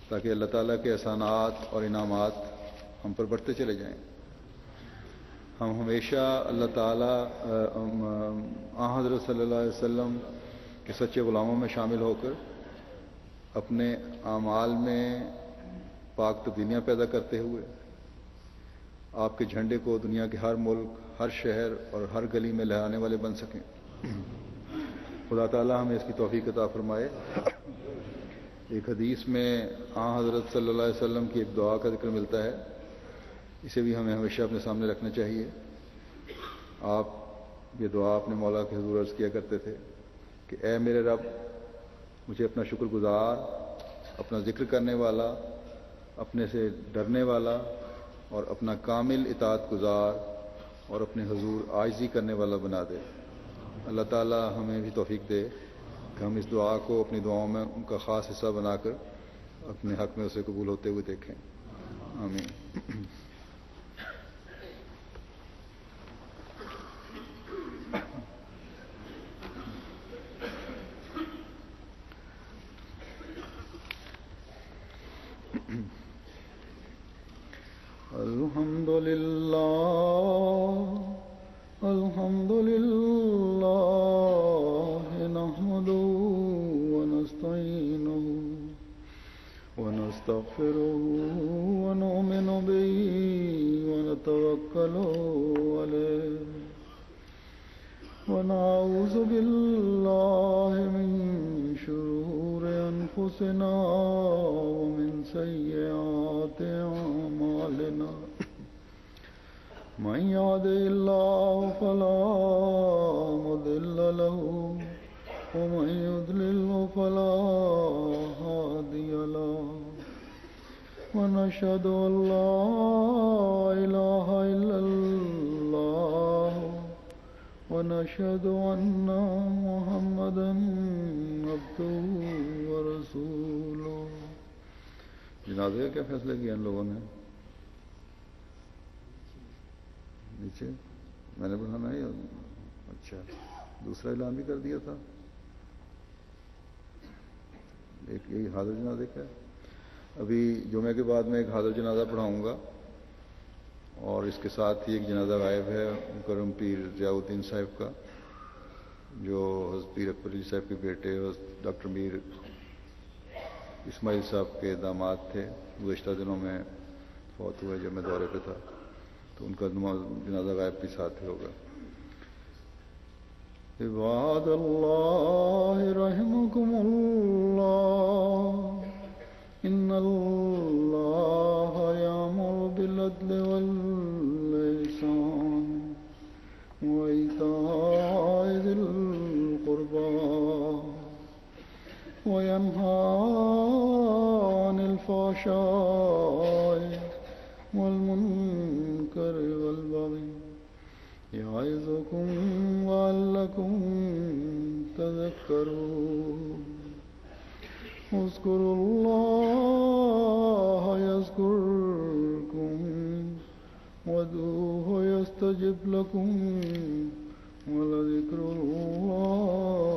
تاکہ اللہ تعالیٰ کے احسانات اور انعامات ہم پر بڑھتے چلے جائیں۔ ہم ہمیشہ اللہ تعالیٰ حضرت صلی اللہ علیہ وسلم کے سچے غلاموں میں شامل ہو کر اپنے اعمال میں پاک تبدیلیاں پیدا کرتے ہوئے آپ کے جھنڈے کو دنیا کے ہر ملک، ہر شہر اور ہر گلی میں لہرانے والے بن سکیں۔ خدا تعالیٰ ہمیں اس کی توفیق عطا فرمائے۔ ایک حدیث میں حضرت صلی اللہ علیہ وسلم کی ایک دعا کا ذکر ملتا ہے، اسے بھی ہمیں ہمیشہ اپنے سامنے رکھنا چاہیے۔ آپ یہ دعا اپنے مولا کے حضور عرض کیا کرتے تھے کہ اے میرے رب، مجھے اپنا شکر گزار، اپنا ذکر کرنے والا، اپنے سے ڈرنے والا اور اپنا کامل اطاعت گزار اور اپنے حضور عاجزی کرنے والا بنا دے۔ اللہ تعالی ہمیں بھی توفیق دے۔ کہ ہم اس دعا کو اپنی دعاؤں میں ان کا خاص حصہ بنا کر اپنے حق میں اسے قبول ہوتے ہوئے دیکھیں. آمین. الحمد لله نحمده ونستعينه ونستغفره ونؤمن به ونتوكل عليه ونعوذ بالله من شرور أنفسنا ومن سيئات أعمالنا من يهده الله فلا مضل له ومن يضلل فلا هادي له ونشهد أن لا إله إلا الله ونشهد أن محمدا عبده ورسوله. جنازے کا کیا فیصلہ کیا ان لوگوں نے؟ نیچے میں نے بڑھانا ہے یا اچھا دوسرا اعلان بھی کر دیا تھا. ایک یہی حاضر جنازے کا ہے. ابھی جمعے کے بعد میں ایک حاضر جنازہ پڑھاؤں گا اور اس کے ساتھ ہی ایک جنازہ غائب ہے مکرم پیر ضیاء الدین صاحب کا، جو حضرت پیر اکبر علی صاحب کے بیٹے ڈاکٹر میر اسماعیل صاحب کے داماد تھے. گزشتہ دنوں میں فوت ہوئے جب میں دورے پہ تھا، تو ان کا جنازہ غائب بھی ساتھ ہوگا. عباد اللہ رحمکم اللہ ان اللہ یامر بالعدل والإحسان وإیتاء ذی القربى وینہی عن الفحشاء والمنکر والبغی یعظکم لعلکم تذکرون. اذکروا اللہ یذکرکم وادعوہ یستجب لکم ولذکر اللہ